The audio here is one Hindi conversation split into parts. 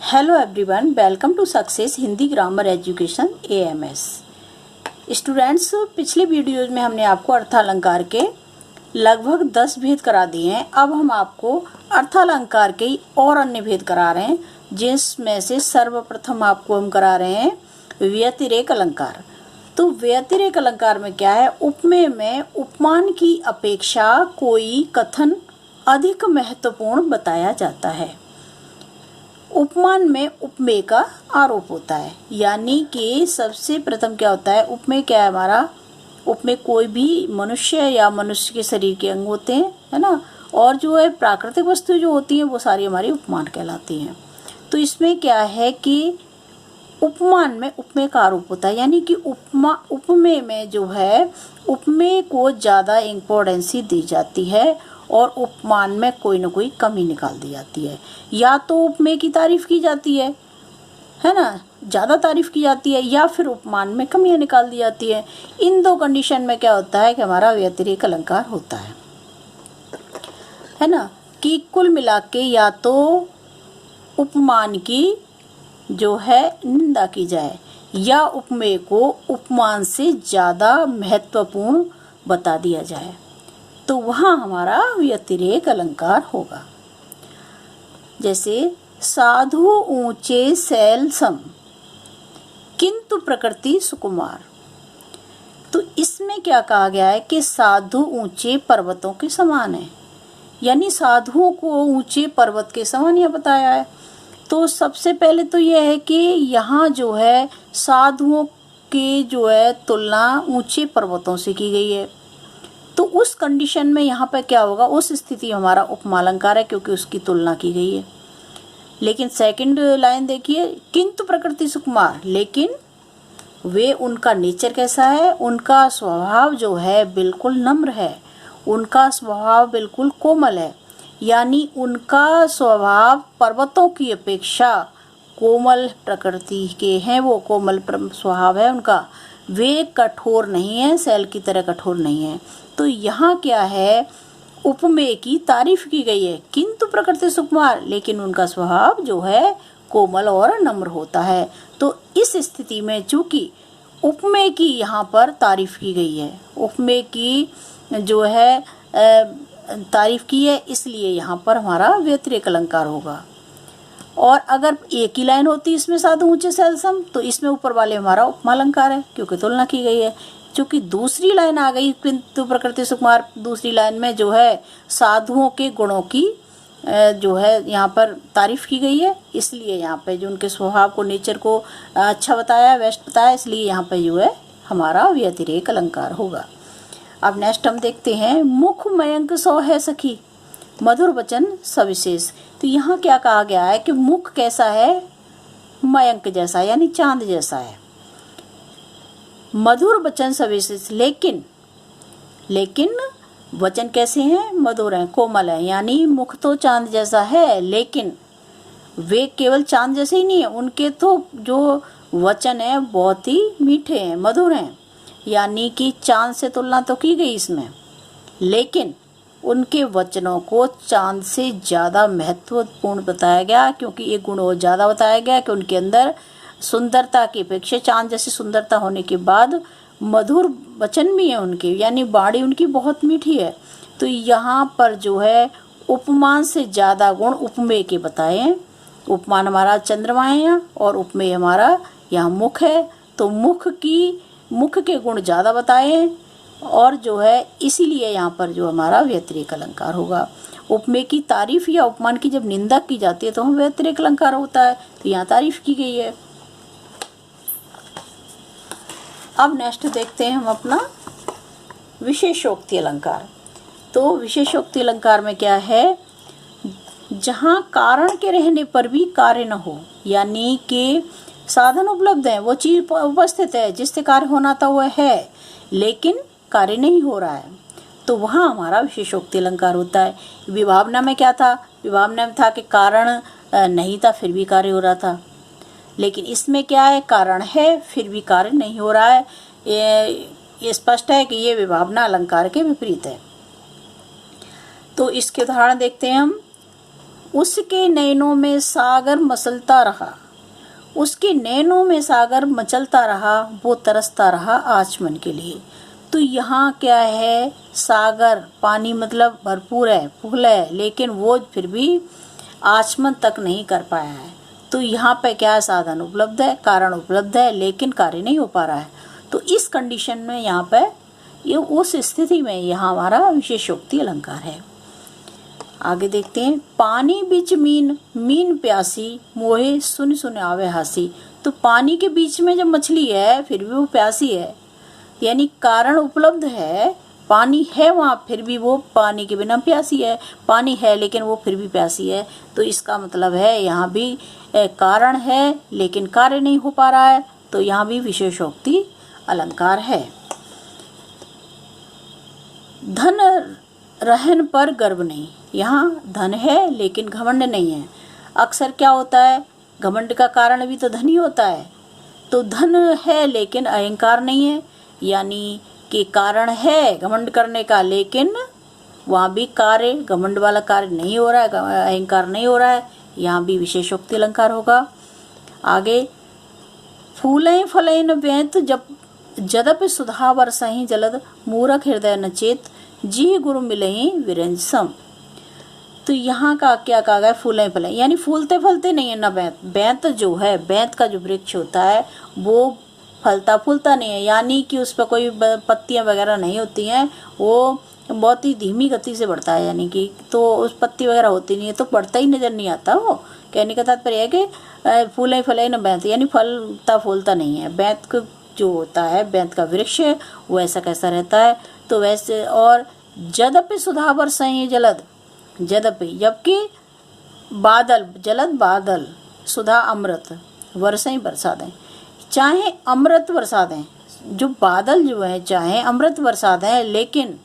Hello everyone, welcome to success Hindi grammar education AMS। Students, पिछले वीडियोज में हमने आपको अर्थालंकार के लगभग 10 भेद करा दिए हैं। अब हम आपको अर्थालंकार के और अन्य भेद करा रहे हैं, जिसमें से सर्वप्रथम आपको हम करा रहे हैं व्यतिरेक अलंकार। तो व्यतिरेक अलंकार में क्या है? उपमेय में उपमान की अपेक्षा कोई कथन अधिक महत्वपूर्ण बताया जाता है। उपमान में उपमेय का आरोप होता है, यानी कि सबसे प्रथम क्या होता है? उपमेय क्या है हमारा? उपमेय कोई भी मनुष्य या मनुष्य के शरीर के अंग होते हैं, है ना, और जो है प्राकृतिक वस्तु जो होती हैं वो सारी हमारी उपमान कहलाती हैं। तो इसमें क्या है कि उपमान में उपमेय का आरोप होता है, यानी कि उपमेय में जो है उपमेय को ज़्यादा इम्पोर्टेंसी दी जाती है और उपमान में कोई ना कोई कमी निकाल दी जाती है। या तो उपमेय की तारीफ की जाती है ना, ज़्यादा तारीफ की जाती है, या फिर उपमान में कमियां निकाल दी जाती है। इन दो कंडीशन में क्या होता है कि हमारा व्यतिरेक अलंकार होता है ना, कि कुल मिला के या तो उपमान की जो है निंदा की जाए या उपमेय को उपमान से ज़्यादा महत्वपूर्ण बता दिया जाए, तो वहाँ हमारा व्यतिरेक अलंकार होगा। जैसे साधु ऊंचे शैल सम किंतु प्रकृति सुकुमार। तो इसमें क्या कहा गया है कि साधु ऊंचे पर्वतों के समान है, यानी साधुओं को ऊंचे पर्वत के समान यह बताया है। तो सबसे पहले तो यह है कि यहाँ जो है साधुओं की जो है तुलना ऊंचे पर्वतों से की गई है। तो उस कंडीशन में यहाँ पर क्या होगा? उस स्थिति में हमारा उपमालंकार है, क्योंकि उसकी तुलना की गई है। लेकिन सेकंड लाइन देखिए, किंतु प्रकृति सुकुमार, लेकिन वे उनका नेचर कैसा है? उनका स्वभाव जो है बिल्कुल नम्र है, उनका स्वभाव बिल्कुल कोमल है, यानी उनका स्वभाव पर्वतों की अपेक्षा कोमल प्रकृति के हैं, वो कोमल स्वभाव है उनका। वे कठोर नहीं है, शैल की तरह कठोर नहीं है। तो यहाँ क्या है? उपमेय की तारीफ की गई है, किंतु प्रकृति सुकुमार, लेकिन उनका स्वभाव जो है कोमल और नम्र होता है। तो इस स्थिति में चूंकि उपमेय की यहाँ पर तारीफ की गई है, उपमेय की जो है तारीफ की है, इसलिए यहाँ पर हमारा व्यतिरेक अलंकार होगा। और अगर एक ही लाइन होती इसमें साधु ऊंचे शैल सम, तो इसमें ऊपर वाले हमारा उपमालंकार है, क्योंकि तुलना की गई है। चूंकि दूसरी लाइन आ गई किंतु प्रकृति सुकुमार, दूसरी लाइन में जो है साधुओं के गुणों की जो है यहाँ पर तारीफ की गई है, इसलिए यहाँ पे जो उनके स्वभाव को, नेचर को अच्छा बताया, बेस्ट बताया, इसलिए यहाँ पे जो है हमारा व्यतिरेक अलंकार होगा। अब नेक्स्ट हम देखते हैं, मुख मयंक सौ है सखी मधुर वचन सविशेष। तो यहाँ क्या कहा गया है कि मुख कैसा है? मयंक जैसा, यानी चांद जैसा है। मधुर वचन सविशेष, लेकिन वचन कैसे हैं? मधुर हैं, कोमल हैं, यानी मुख तो चांद जैसा है, लेकिन वे केवल चांद जैसे ही नहीं है, उनके तो जो वचन है बहुत ही मीठे हैं, मधुर हैं। यानी कि चांद से तुलना तो की गई इसमें, लेकिन उनके वचनों को चांद से ज़्यादा महत्वपूर्ण बताया गया, क्योंकि एक गुण और ज़्यादा बताया गया कि उनके अंदर सुंदरता की अपेक्षा, चांद जैसी सुंदरता होने के बाद मधुर वचन भी है उनके, यानी वाणी उनकी बहुत मीठी है। तो यहाँ पर जो है उपमान से ज़्यादा गुण उपमेय के बताए हैं। उपमान हमारा चंद्रमा है यहाँ, और उपमेय हमारा यहाँ मुख है। तो मुख के गुण ज़्यादा बताए हैं, और जो है इसीलिए यहाँ पर जो हमारा व्यतिरेक अलंकार होगा। उपमेय की तारीफ या उपमान की जब निंदा की जाती है तो हम व्यतिरेक अलंकार होता है, तो यहाँ तारीफ की गई है। अब नेक्स्ट देखते हैं हम अपना विशेषोक्ति अलंकार। तो विशेषोक्ति अलंकार में क्या है? जहाँ कारण के रहने पर भी कार्य न हो, यानी कि साधन उपलब्ध है, वो चीज उपस्थित है जिससे कार्य होना था वह है, लेकिन कार्य नहीं हो रहा है, तो वहाँ हमारा विशेषोक्ति अलंकार होता है। विभावना में क्या था? विभावना में था कि कारण नहीं था फिर भी कार्य हो रहा था, लेकिन इसमें क्या है? कारण है फिर भी कार्य नहीं हो रहा है। ये स्पष्ट है कि ये विभावना अलंकार के विपरीत है। तो इसके उदाहरण देखते हैं हम। उसके नैनों में सागर मचलता रहा, उसके नैनों में सागर मचलता रहा, वो तरसता रहा आचमन के लिए। तो यहाँ क्या है, सागर पानी मतलब भरपूर है, फुल है, लेकिन वो फिर भी आचमन तक नहीं कर पाया है। तो यहाँ पे क्या है, साधन उपलब्ध है, कारण उपलब्ध है, लेकिन कार्य नहीं हो पा रहा है। तो इस कंडीशन में यहाँ पे ये उस स्थिति में यहाँ हमारा विशेषोक्ति अलंकार है। आगे देखते हैं, पानी बीच मीन, मीन प्यासी, मोहे सुन सुन आवे हासी। तो पानी के बीच में जब मछली है फिर भी वो प्यासी है, यानी कारण उपलब्ध है, पानी है वहाँ फिर भी वो पानी के बिना प्यासी है, पानी है लेकिन वो फिर भी प्यासी है। तो इसका मतलब है यहाँ भी कारण है लेकिन कार्य नहीं हो पा रहा है, तो यहाँ भी विशेषोक्ति अलंकार है। धन रहन पर गर्व नहीं, यहाँ धन है लेकिन घमंड नहीं है। अक्सर क्या होता है, घमंड का कारण भी तो धन ही होता है। तो धन है लेकिन अहंकार नहीं है, यानी कि कारण है घमंड करने का, लेकिन वहाँ भी कार्य घमंड वाला कार्य नहीं हो रहा है, अहंकार नहीं हो रहा है, यहाँ भी विशेषोक्ति अलंकार होगा। आगे, फूलें फलें न व्यंत जब जदप सुधा बरसहीं जलद, मूरख हृदय न चेत, जी गुरु मिलहीं विरंज सम। तो यहाँ का क्या कहा गया, फूलें फलें, यानी फूलते फलते नहीं है ना बैंत। बैंत जो है, बैंत का जो वृक्ष होता है वो फलता फूलता नहीं है, यानी कि उस पर कोई पत्तियाँ वगैरह नहीं होती हैं, वो बहुत ही धीमी गति से बढ़ता है, यानी कि तो उस पत्ती वगैरह होती नहीं है तो बढ़ता ही नज़र नहीं आता। वो कहने का तात्पर्य है कि फूलें फलें न बैंत, यानी फलता फूलता नहीं है। बैंत का जो होता है, बैंत का वृक्ष वो ऐसा कैसा रहता है, तो वैसे। और जदपि सुधा बरसहीं जलद, जदपि जबकि बादल, जलद बादल, सुधा अमृत, वर्षें बरसा दें, चाहे अमृत बरसा दें, जो बादल जो है चाहे अमृत बरसा दें, लेकिन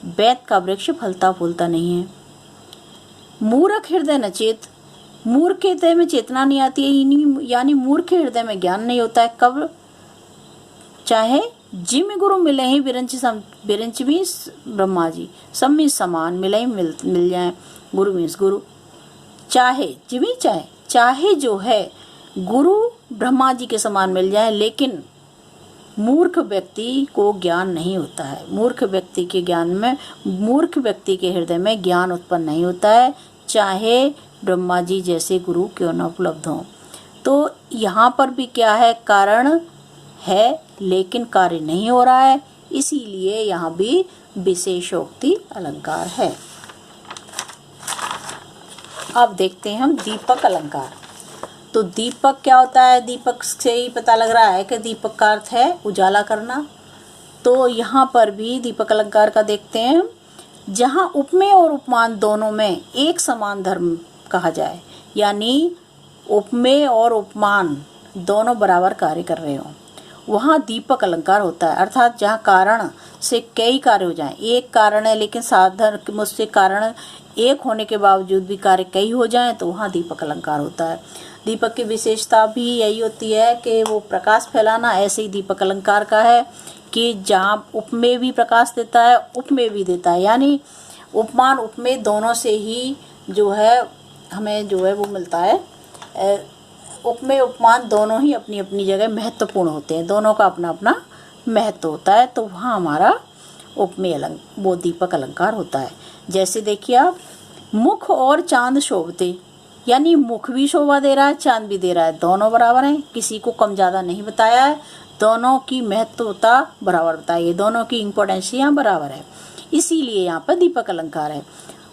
बैंत का वृक्ष फलता फूलता नहीं है। मूर्ख हृदय न चेत, मूर्ख हृदय में चेतना नहीं आती है, यानी मूर्ख हृदय में ज्ञान नहीं होता है। कब, चाहे जिम गुरु मिले ही बिरंच भी ब्रह्मा जी, सब में समान मिले ही मिल जाए, गुरु मीन्स गुरु, चाहे जिमी चाहे जो है गुरु ब्रह्मा जी के समान मिल जाए, लेकिन मूर्ख व्यक्ति को ज्ञान नहीं होता है। मूर्ख व्यक्ति के ज्ञान में, मूर्ख व्यक्ति के हृदय में ज्ञान उत्पन्न नहीं होता है, चाहे ब्रह्मा जी जैसे गुरु क्यों न उपलब्ध हों। तो यहाँ पर भी क्या है, कारण है लेकिन कार्य नहीं हो रहा है, इसीलिए यहाँ भी विशेषोक्ति अलंकार है। अब देखते हैं हम दीपक अलंकार। तो दीपक क्या होता है, दीपक से ही पता लग रहा है कि दीपक का अर्थ है उजाला करना। तो यहाँ पर भी दीपक अलंकार का देखते हैं, जहाँ उपमेय और उपमान दोनों में एक समान धर्म कहा जाए, यानी उपमेय और उपमान दोनों बराबर कार्य कर रहे हो, वहाँ दीपक अलंकार होता है। अर्थात जहाँ कारण से कई कार्य हो जाएं, एक कारण है लेकिन साधन मुझसे कारण एक होने के बावजूद भी कार्य कई हो जाएं, तो वहाँ दीपक अलंकार होता है। दीपक की विशेषता भी यही होती है कि वो प्रकाश फैलाना। ऐसे ही दीपक अलंकार का है कि जहाँ उपमेय भी प्रकाश देता है, उपमेय भी देता है, यानी उपमान उपमेय दोनों से ही जो है हमें जो है वो मिलता है। उपमेय उपमान दोनों ही अपनी अपनी जगह महत्वपूर्ण होते हैं, दोनों का अपना अपना महत्व होता है, तो वहाँ हमारा उपमेय वो दीपक अलंकार होता है। जैसे देखिए आप, मुख और चांद शोभते, यानी मुख भी शोभा दे रहा है, चांद भी दे रहा है, दोनों बराबर हैं, किसी को कम ज़्यादा नहीं बताया है, दोनों की महत्वता बराबर बताई है, दोनों की इम्पोर्टेंस यहाँ बराबर है, इसीलिए यहाँ पर दीपक अलंकार है।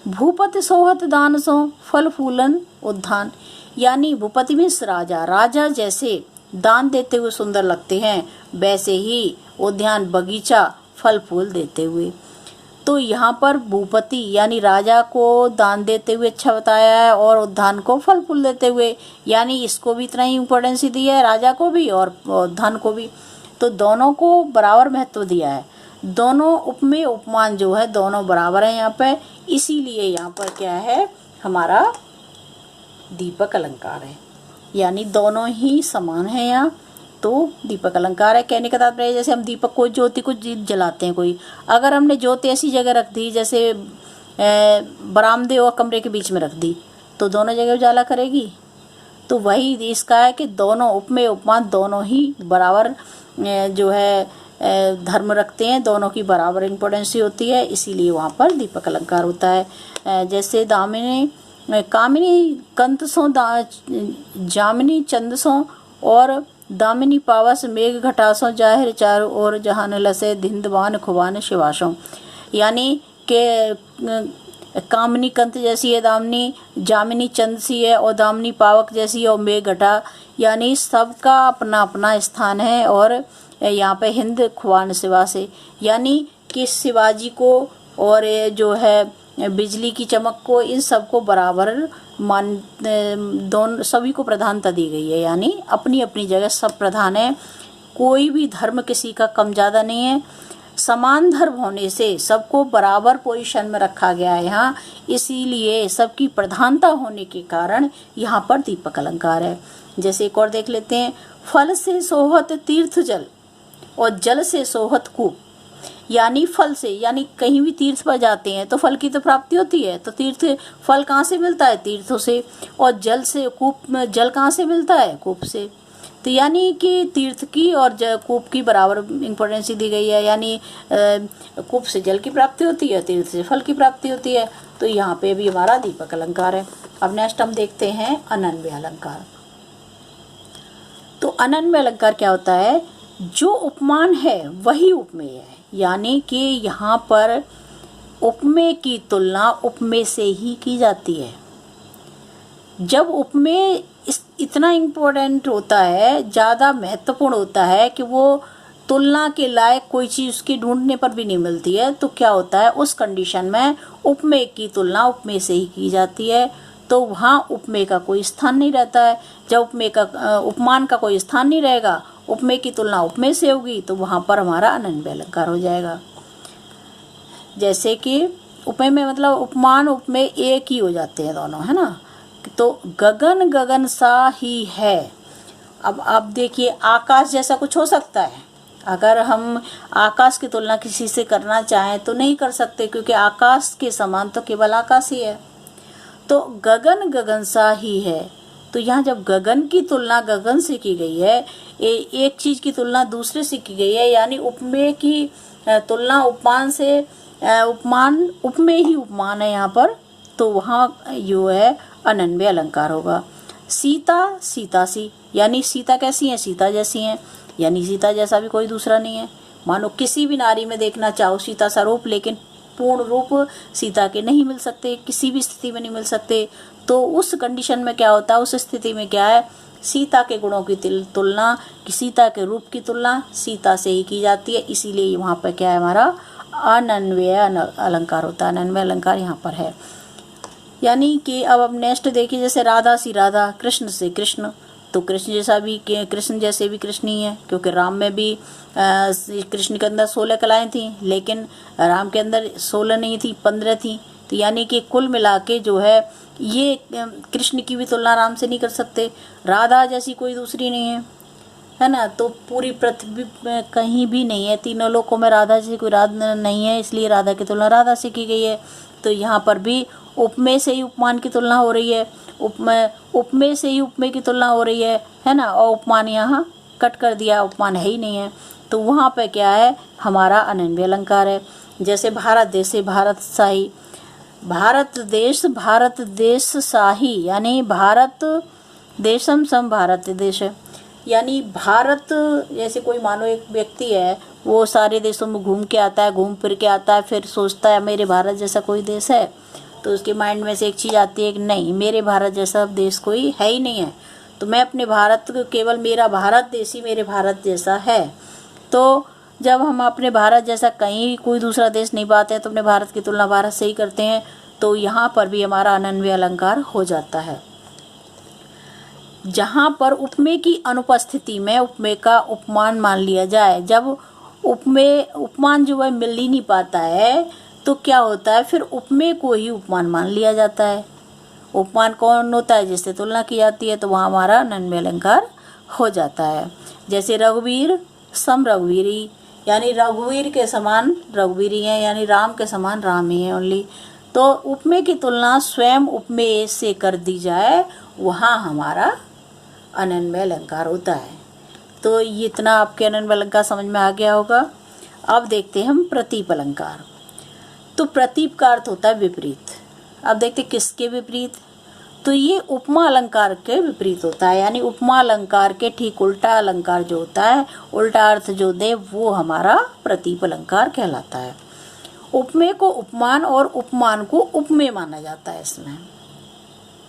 भूपति सोहत दान सो फल फूलन उद्यान, यानी भूपति मीन्स राजा, राजा जैसे दान देते हुए सुंदर लगते हैं, वैसे ही उद्यान बगीचा फल फूल देते हुए। तो यहाँ पर भूपति यानी राजा को दान देते हुए अच्छा बताया है, और उद्यान को फल फूल देते हुए, यानी इसको भी इतना ही इम्पोर्टेंस दी है, राजा को भी और उद्यान को भी, तो दोनों को बराबर महत्व दिया है। दोनों उपमेय उपमान जो है दोनों बराबर है यहाँ पे, इसीलिए यहाँ पर क्या है हमारा दीपक अलंकार है, यानी दोनों ही समान है यहाँ, तो दीपक अलंकार है। कहने का तात्पर्य जैसे हम दीपक को ज्योति को जलाते हैं, कोई अगर हमने ज्योति ऐसी जगह रख दी जैसे बरामदे और कमरे के बीच में रख दी, तो दोनों जगह उजाला करेगी। तो वही इसका है कि दोनों उपमेय उपमान दोनों ही बराबर जो है धर्म रखते हैं, दोनों की बराबर इम्पोर्टेंस होती है, इसीलिए वहाँ पर दीपक अलंकार होता है। जैसे दामिनी कामिनी कंतसों जामिनी चंदसों और दामिनी पावस मेघ घटासों जाहिर चारों और जहान लसे धिंदवान खुबान शिवासों, यानी के कामनी कंत जैसी है दामिनी, जामिनी चंद सी है और दामिनी पावक जैसी है और मेघ घटा, यानी सबका अपना अपना स्थान है। और यहाँ पे हिंद खुबान शिवा से, यानी कि शिवाजी को और जो है बिजली की चमक को, इन सबको बराबर मान दोनों सभी को प्रधानता दी गई है, यानी अपनी अपनी जगह सब प्रधान है। कोई भी धर्म किसी का कम ज़्यादा नहीं है, समान धर्म होने से सबको बराबर पोजीशन में रखा गया है यहाँ, इसीलिए सबकी प्रधानता होने के कारण यहाँ पर दीपक अलंकार है। जैसे एक और देख लेते हैं, फल से सोहत तीर्थ जल और जल से सोहत कूप, यानी फल से, यानी कहीं भी तीर्थ पर जाते हैं तो फल की तो प्राप्ति होती है, तो तीर्थ फल कहाँ से मिलता है? तीर्थों से। और जल से कूप में जल कहाँ से मिलता है? कूप से। तो यानी कि तीर्थ की और कूप की बराबर इम्पोर्टेंस दी गई है, यानी कूप से जल की प्राप्ति होती है, तीर्थ से फल की प्राप्ति होती है। तो यहाँ पे भी हमारा दीपक अलंकार है। अब नेक्स्ट हम देखते हैं अनन्वय अलंकार। तो अनन्वय अलंकार क्या होता है? जो उपमान है वही उपमेय है, यानी कि यहाँ पर उपमेय की तुलना उपमेय से ही की जाती है। जब उपमेय इतना इम्पोर्टेंट होता है, ज़्यादा महत्वपूर्ण होता है कि वो तुलना के लायक कोई चीज़ उसकी ढूंढने पर भी नहीं मिलती है, तो क्या होता है उस कंडीशन में उपमेय की तुलना उपमेय से ही की जाती है। तो वहाँ उपमेय का कोई स्थान नहीं रहता है। जब उपमान का कोई स्थान नहीं रहेगा, उपमेय की तुलना उपमेय से होगी, तो वहाँ पर हमारा अनन्वय अलंकार हो जाएगा। जैसे कि उपमेय में मतलब उपमान उपमेय एक ही हो जाते हैं दोनों, है ना। तो गगन गगन सा ही है। अब आप देखिए, आकाश जैसा कुछ हो सकता है? अगर हम आकाश की तुलना किसी से करना चाहें तो नहीं कर सकते, क्योंकि आकाश के समान तो केवल आकाश ही है। तो गगन गगन सा ही है। तो यहाँ जब गगन की तुलना गगन से की गई है, एक चीज़ की तुलना दूसरे से की गई है, यानी उपमेय की तुलना उपमान से, उपमान उपमेय ही उपमान है यहाँ पर, तो वहाँ जो है अनन्वय अलंकार होगा। सीता सीता सी, यानी सीता कैसी है? सीता जैसी हैं, यानी सीता जैसा भी कोई दूसरा नहीं है। मानो किसी भी नारी में देखना चाहो सीता सा रूप, लेकिन पूर्ण रूप सीता के नहीं मिल सकते, किसी भी स्थिति में नहीं मिल सकते। तो उस कंडीशन में क्या होता है, उस स्थिति में क्या है, सीता के गुणों की तुलना, सीता के रूप की तुलना सीता से ही की जाती है। इसीलिए वहाँ पर क्या है, हमारा अनन्वय अलंकार होता है। अनन्वय अलंकार यहाँ पर है। यानी कि अब नेक्स्ट देखिए, जैसे राधा सी राधा, कृष्ण से कृष्ण, तो कृष्ण जैसा भी, कृष्ण जैसे भी कृष्ण ही है, क्योंकि राम में भी कृष्ण के अंदर 16 कलाएं थी, लेकिन राम के अंदर 16 नहीं थी, 15 थी। तो यानी कि कुल मिला के जो है ये कृष्ण की भी तुलना राम से नहीं कर सकते। राधा जैसी कोई दूसरी नहीं है ना। तो पूरी पृथ्वी में कहीं भी नहीं है, तीनों लोकों में राधा जैसी कोई राधा नहीं है, इसलिए राधा की तुलना राधा से की गई है। तो यहाँ पर भी उपमेय से ही उपमान की तुलना हो रही है, उपमेय से ही उपमेय की तुलना हो रही है ना। और उपमान यहाँ कट कर दिया, उपमान है ही नहीं है। तो वहाँ पे क्या है, हमारा अनन्वय अलंकार है। जैसे भारत देश से भारत शाही, भारत देश शाही, यानी भारत देशम सम भारत देश, यानी भारत जैसे कोई मानो एक व्यक्ति है, वो सारे देशों में घूम के आता है, घूम फिर के आता है, फिर सोचता है मेरे भारत जैसा कोई देश है, तो उसके माइंड में से एक चीज़ आती है कि नहीं, मेरे भारत जैसा देश कोई है ही नहीं है, तो मैं अपने भारत को, केवल मेरा भारत देश ही मेरे भारत जैसा है। तो जब हम अपने भारत जैसा कहीं कोई दूसरा देश नहीं पाते हैं, तो अपने भारत की तुलना भारत से ही करते हैं। तो यहाँ पर भी हमारा अनन्वय अलंकार हो जाता है। जहाँ पर उपमेय की अनुपस्थिति में उपमेय का उपमान मान लिया जाए, जब उपमान जो है मिल ही नहीं पाता है, तो क्या होता है, फिर उपमेय को ही उपमान मान लिया जाता है। उपमान कौन होता है? जिससे तुलना की जाती है। तो वहाँ हमारा अनन्वय अलंकार हो जाता है। जैसे रघुवीर सम रघुवीरी, यानी रघुवीर के समान रघुवीरी हैं, यानी राम के समान राम ही है ओनली। तो उपमेय की तुलना स्वयं उपमेय से कर दी जाए, वहाँ हमारा अनन्वय अलंकार होता है। तो ये इतना आपके अनन्वय अलंकार समझ में आ गया होगा। अब देखते हैं हम प्रतीप अलंकार। तो प्रतीप का अर्थ होता है विपरीत। अब देखते किसके विपरीत, तो ये उपमा अलंकार के विपरीत होता है, यानी उपमा अलंकार के ठीक उल्टा अलंकार जो होता है, उल्टा अर्थ जो दे, वो हमारा प्रतीप अलंकार कहलाता है। उपमेय को उपमान और उपमान को उपमेय माना जाता है इसमें,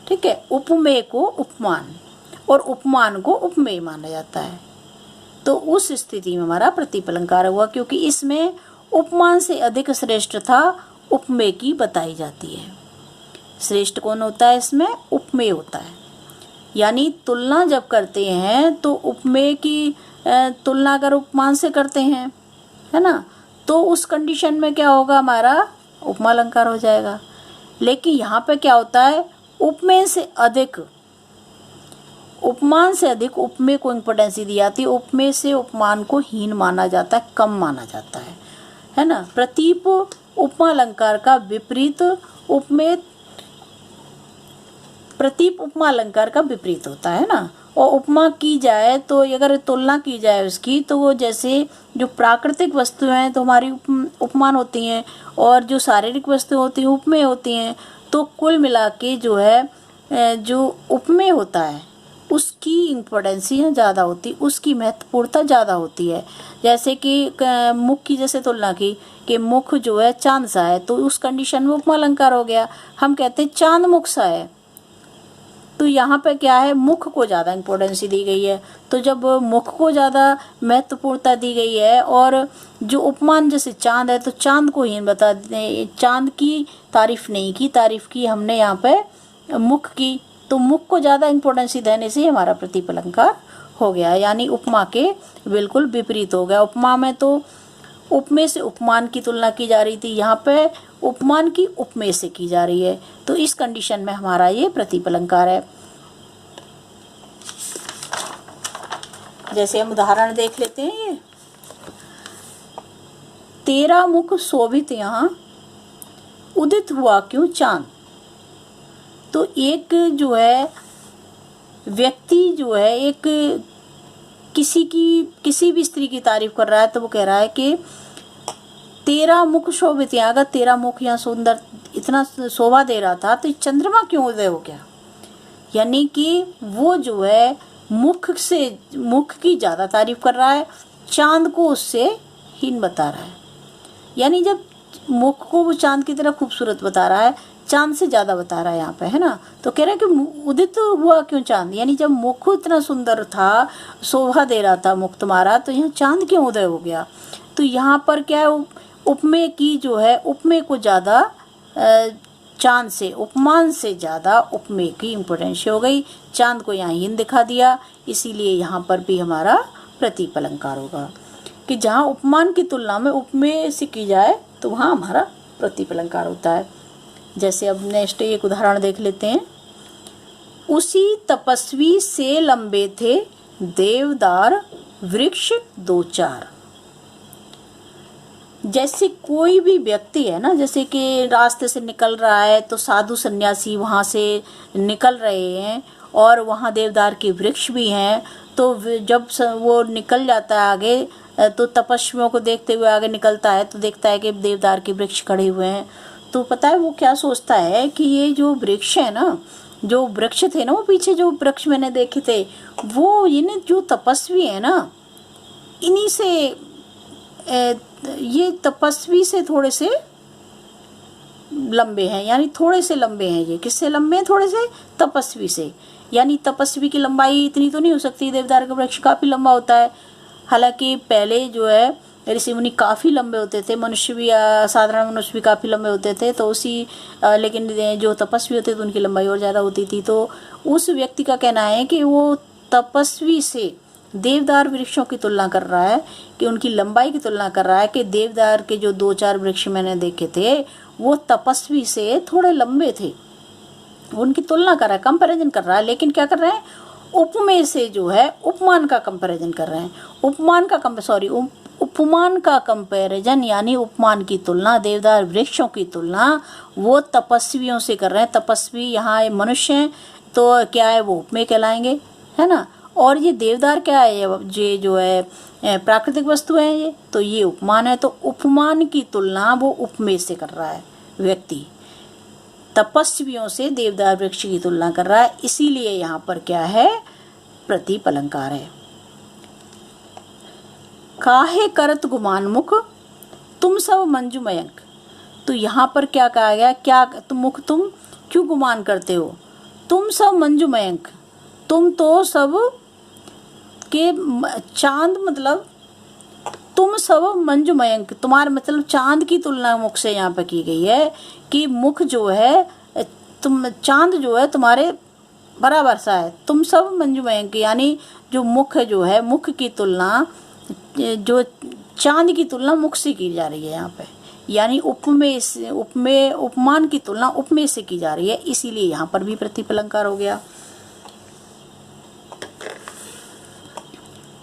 ठीक है। उपमेय को उपमान और उपमान को उपमेय माना जाता है। तो उस स्थिति में हमारा प्रतीप अलंकार हुआ, क्योंकि इसमें उपमान से अधिक श्रेष्ठता उपमेय की बताई जाती है। श्रेष्ठ कौन होता है इसमें, उपमेय होता है। यानी तुलना जब करते हैं तो उपमेय की तुलना अगर उपमान से करते हैं, है ना, तो उस कंडीशन में क्या होगा, हमारा उपमा अलंकार हो जाएगा। लेकिन यहाँ पे क्या होता है, उपमेय से अधिक, उपमान से अधिक उपमेय को इम्पोर्टेंस दी जाती है। उपमेय से उपमान को हीन माना जाता है, कम माना जाता है ना। प्रतीप उपमा अलंकार का विपरीत उपमेय, प्रतीप उपमा अलंकार का विपरीत होता है ना। और उपमा की जाए तो अगर तुलना की जाए उसकी, तो वो जैसे जो प्राकृतिक वस्तुएं हैं तो हमारी उपमान होती हैं, और जो शारीरिक वस्तुएं होती हैं उपमेय होती हैं। तो कुल मिला के जो है, जो उपमेय होता है उसकी इम्पोर्टेंसियाँ ज़्यादा होती, उसकी महत्वपूर्णता ज़्यादा होती है। जैसे कि मुख की जैसे तुलना की कि मुख जो है चांद सा है, तो उस कंडीशन में उपमा अलंकार हो गया। हम कहते हैं चांद मुख सा है, तो यहाँ पे क्या है, मुख को ज़्यादा इम्पोर्टेंस दी गई है। तो जब मुख को ज़्यादा महत्वपूर्णता दी गई है और जो उपमान जैसे चांद है, तो चांद को ही बता दें, चांद की तारीफ नहीं की, तारीफ की हमने यहाँ पे मुख की, तो मुख को ज़्यादा इम्पोर्टेंस देने से हमारा प्रतीप अलंकार हो गया। यानी उपमा के बिल्कुल विपरीत हो गया। उपमा में तो उपमेय से उपमान की तुलना की जा रही थी, यहाँ पे उपमान की उपमेय से की जा रही है। तो इस कंडीशन में हमारा ये प्रतीप अलंकार है। जैसे हम उदाहरण देख लेते हैं, ये तेरा मुख शोभित यहाँ उदित हुआ क्यों चांद। तो एक जो है व्यक्ति जो है, एक किसी भी स्त्री की तारीफ कर रहा है, तो वो कह रहा है कि तेरा मुख शोभित, यहाँ अगर तेरा मुख यहाँ सुंदर इतना शोभा दे रहा था, तो चंद्रमा क्यों उदय हो गया। यानी कि वो जो है मुख की ज़्यादा तारीफ कर रहा है, चांद को उससे हीन बता रहा है। यानी जब मुख को वो चांद की तरह खूबसूरत बता रहा है, चांद से ज़्यादा बता रहा है यहाँ पे, है ना। तो कह रहा है कि उदित हुआ क्यों चांद, यानी जब मुख इतना सुंदर था, शोभा दे रहा था मुख तुम्हारा, तो यहाँ चांद क्यों उदय हो गया। तो यहाँ पर क्या है, उपमेय की जो है, उपमेय को ज़्यादा चांद से, उपमान से ज़्यादा उपमेय की इम्पोर्टेंस हो गई। चांद को यहाँ हीन दिखा दिया, इसीलिए यहाँ पर भी हमारा प्रतीप अलंकार होगा कि जहाँ उपमान की तुलना में उपमेय से की जाए, तो वहाँ हमारा प्रतीप अलंकार होता है। जैसे अब नेक्स्ट एक उदाहरण देख लेते हैं। उसी तपस्वी से लंबे थे देवदार वृक्ष दो चार। जैसे कोई भी व्यक्ति है ना, जैसे कि रास्ते से निकल रहा है, तो साधु सन्यासी वहाँ से निकल रहे हैं और वहाँ देवदार के वृक्ष भी हैं। तो जब वो निकल जाता है आगे, तो तपस्वियों को देखते हुए आगे निकलता है, तो देखता है कि देवदार के वृक्ष खड़े हुए हैं। तो पता है वो क्या सोचता है कि ये जो वृक्ष है ना, जो वृक्ष थे ना, वो पीछे जो वृक्ष मैंने देखे थे, वो इन्हें जो तपस्वी है ना, इन्हीं से ये तपस्वी से थोड़े से लंबे हैं, यानी थोड़े से लंबे हैं। ये किससे लंबे हैं, थोड़े से, तपस्वी से। यानी तपस्वी की लंबाई इतनी तो नहीं हो सकती, देवदार का वृक्ष काफ़ी लंबा होता है। हालांकि पहले जो है ऋषि मुनि काफ़ी लंबे होते थे, मनुष्य भी, साधारण मनुष्य भी काफ़ी लंबे होते थे। तो लेकिन जो तपस्वी होते थे उनकी लंबाई और ज़्यादा होती थी। तो उस व्यक्ति का कहना है कि वो तपस्वी से देवदार वृक्षों की तुलना कर रहा है, कि उनकी लंबाई की तुलना कर रहा है कि देवदार के जो दो चार वृक्ष मैंने देखे थे, वो तपस्वी से थोड़े लंबे थे, उनकी तुलना कर रहा है, कंपैरिजन कर रहा है। लेकिन क्या कर रहे हैं, उपमेय से जो है उपमान का कंपैरिजन कर रहे हैं। उपमान का कंपैरिजन यानी उपमान की तुलना, देवदार वृक्षों की तुलना वो तपस्वियों से कर रहे हैं। तपस्वी यहाँ मनुष्य हैं तो क्या है, वो उपमेय कहलाएंगे, है ना। और ये देवदार क्या है, ये जो है प्राकृतिक वस्तु है, ये तो ये उपमान है। तो उपमान की तुलना वो उपमेय से कर रहा है व्यक्ति, तपस्वियों से देवदार वृक्ष की तुलना कर रहा है, इसीलिए यहाँ पर क्या है, प्रतीप अलंकार है। काहे करत गुमान मुख तुम सब मंजू मयंक, तो यहाँ पर क्या कहा गया, क्या तुम मुख तुम क्यों गुमान करते हो, तुम सब मंजू मयंक, तुम तो सब के चांद, मतलब तुम सब मंजू मयंक, तुम्हारे मतलब चांद की तुलना मुख से यहाँ पर की गई है कि मुख जो है, तुम चांद जो है तुम्हारे बराबर सा है, तुम सब मंजू मयंक, यानी जो मुख जो है, मुख की तुलना, जो चांद की तुलना मुख से की जा रही है यहाँ पे, यानी उपमेय से, उपमान की तुलना उपमेय से की जा रही है, इसीलिए यहाँ पर भी प्रतीप अलंकार हो गया।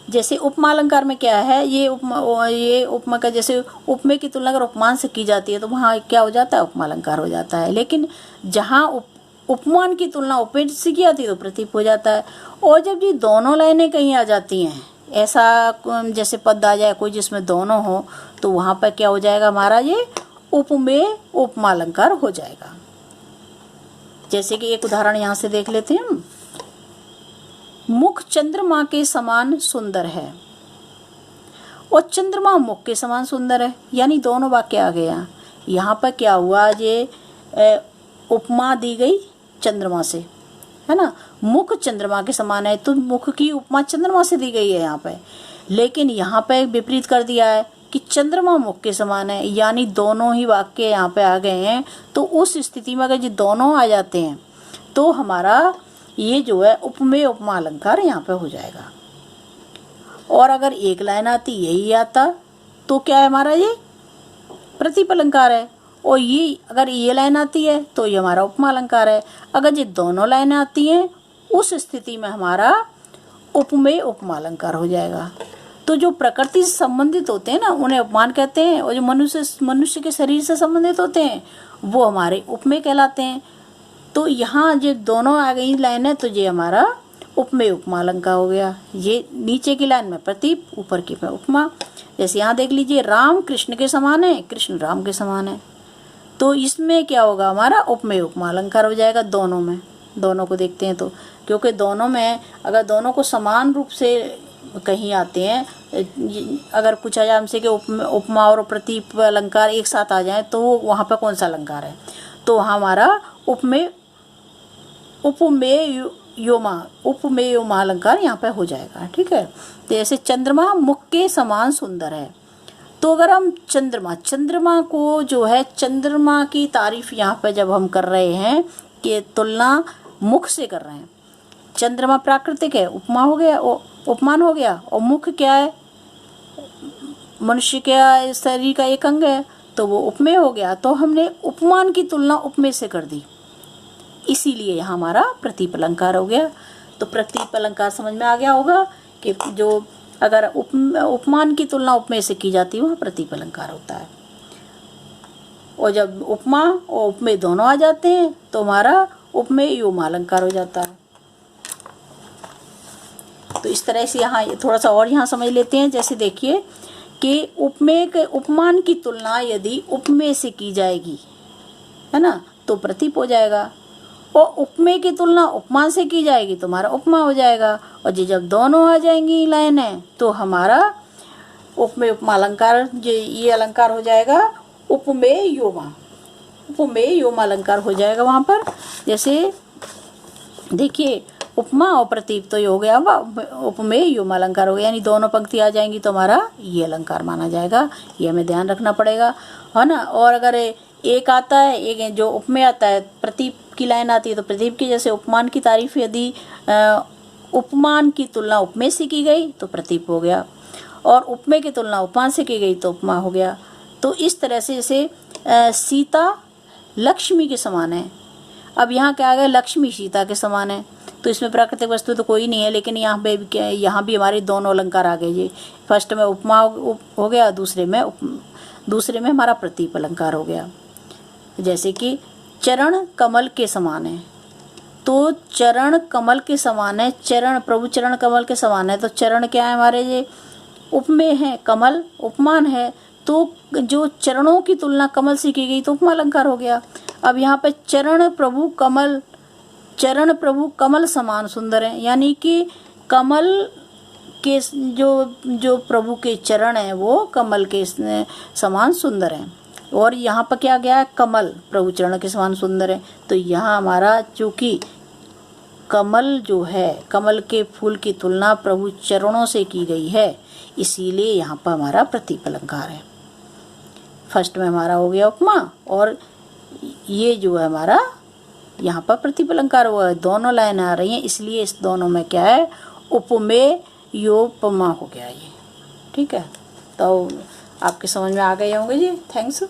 जैसे उपमा अलंकार में क्या है, ये उपमा का, जैसे उपमेय की तुलना अगर उपमान से की जाती है तो वहाँ क्या हो जाता है, उपमा अलंकार हो जाता है। लेकिन जहाँ उपमान की तुलना उपमेय से की जाती है तो प्रतीप हो जाता है। और जब ये दोनों लाइनें कहीं आ जाती हैं, ऐसा जैसे पद आ जाए कोई जिसमें दोनों हो, तो वहाँ पर क्या हो जाएगा हमारा, ये उपमेय उपमा अलंकार हो जाएगा। जैसे कि एक उदाहरण यहाँ से देख लेते हैं हम, मुख चंद्रमा के समान सुंदर है और चंद्रमा मुख के समान सुंदर है, यानी दोनों वाक्य आ गए। यहाँ पर क्या हुआ, ये उपमा दी गई चंद्रमा से, है ना, मुख चंद्रमा के समान है, तो मुख की उपमा चंद्रमा से दी गई है यहाँ पे। लेकिन यहाँ पे विपरीत कर दिया है कि चंद्रमा मुख के समान है, यानी दोनों ही वाक्य यहाँ पे आ गए हैं। तो उस स्थिति में अगर ये दोनों आ जाते हैं तो हमारा ये जो है उपमेय उपमा अलंकार यहाँ पे हो जाएगा। और अगर एक लाइन आती यही आता तो क्या है हमारा, ये प्रतीप अलंकार है। और ये अगर ये लाइन आती है तो ये हमारा उपमा अलंकार है। अगर ये दोनों लाइनें आती हैं उस स्थिति में हमारा उपमेय उपमा अलंकार हो जाएगा। तो जो प्रकृति से संबंधित होते हैं ना उन्हें उपमान कहते हैं, और जो मनुष्य के शरीर से संबंधित होते हैं वो हमारे उपमेय कहलाते हैं। तो यहाँ जो दोनों आ गई लाइनें तो ये हमारा उपमेय उपमा अलंकार हो गया। ये नीचे की लाइन में प्रतीप, ऊपर की में उपमा। जैसे यहाँ देख लीजिए, राम कृष्ण के समान है, कृष्ण राम के समान है, तो इसमें क्या होगा हमारा उपमेय उपमा अलंकार हो जाएगा दोनों में। दोनों को देखते हैं तो, क्योंकि दोनों में अगर दोनों को समान रूप से कहीं आते हैं, अगर पूछा जाए हमसे कि उपमा और प्रतीप अलंकार एक साथ आ जाए तो वहाँ पर कौन सा अलंकार है, तो हमारा उपमेय उपमेय अलंकार यहाँ पे हो जाएगा। ठीक है, तो जैसे चंद्रमा मुख के समान सुंदर है, तो अगर हम चंद्रमा को जो है, चंद्रमा की तारीफ यहाँ पे जब हम कर रहे हैं कि तुलना मुख से कर रहे हैं, चंद्रमा प्राकृतिक है, उपमा हो गया, उपमान हो गया, और मुख क्या है, मनुष्य के शरीर का एक अंग है, तो वो उपमेय हो गया। तो हमने उपमान की तुलना उपमेय से कर दी, इसीलिए यहाँ हमारा प्रतीप अलंकार हो गया। तो प्रतीप अलंकार समझ में आ गया होगा कि जो अगर उपमान की तुलना उपमेय से की जाती है वहाँ प्रतीप अलंकार होता है, और जब उपमा और उपमेय दोनों आ जाते हैं तो हमारा उपमेय उपमा अलंकार हो जाता है। तो इस तरह से यहाँ थोड़ा सा और यहाँ समझ लेते हैं। जैसे देखिए कि उपमान की तुलना यदि उपमेय से की जाएगी, है ना, तो प्रतीप हो जाएगा, और उपमेय की तुलना उपमान से की जाएगी तो हमारा उपमा हो जाएगा। और जी जब दोनों आ जाएंगी लाइनें तो हमारा उपमेय उपमा अलंकार, ये अलंकार हो जाएगा उपमेय योमा अलंकार हो जाएगा वहाँ पर। जैसे देखिए उपमा और प्रतीप तो ये हो गया, उपमेय योमा अलंकार हो गया, यानी दोनों पंक्ति आ जाएंगी तो हमारा ये अलंकार माना जाएगा। ये हमें ध्यान रखना पड़ेगा, है ना। और अगर एक आता है, एक जो उपमेय आता है, प्रतीप की लाइन आती है तो प्रतीप की, जैसे उपमान की तारीफ यदि उपमान की तुलना उपमेय से की गई तो प्रतीप हो गया, और उपमेय की तुलना उपमान से की गई तो उपमा हो गया। तो इस तरह से जैसे सीता लक्ष्मी के समान है, अब यहाँ क्या आ गया, लक्ष्मी सीता के समान है, तो इसमें प्राकृतिक वस्तु तो कोई नहीं है, लेकिन यहाँ पे क्या है, यहाँ भी हमारे दोनों अलंकार आ गए जी। फर्स्ट में उपमा हो गया, दूसरे में हमारा प्रतीप अलंकार हो गया। जैसे कि चरण कमल के समान है, तो चरण कमल के समान है, चरण प्रभु चरण कमल के समान है, तो चरण क्या है हमारे ये उपमेय है, कमल उपमान है, तो जो चरणों की तुलना कमल से की गई तो उपमा अलंकार हो गया। अब यहाँ पे चरण प्रभु कमल समान सुंदर है, यानी कि कमल के जो प्रभु के चरण हैं वो कमल के समान सुंदर हैं। और यहाँ पर क्या गया है, कमल प्रभु चरण के समान सुंदर है, तो यहाँ हमारा चूंकि कमल जो है, कमल के फूल की तुलना प्रभु चरणों से की गई है, इसीलिए यहाँ पर हमारा प्रतीप अलंकार है। फर्स्ट में हमारा हो गया उपमा, और ये जो है हमारा यहाँ पर प्रतीप अलंकार हुआ है। दोनों लाइन आ रही हैं, इसलिए इस दोनों में क्या है, उपमेय योपमा हो गया ये। ठीक है, तो आपके समझ में आ गए होंगे जी। थैंक्स।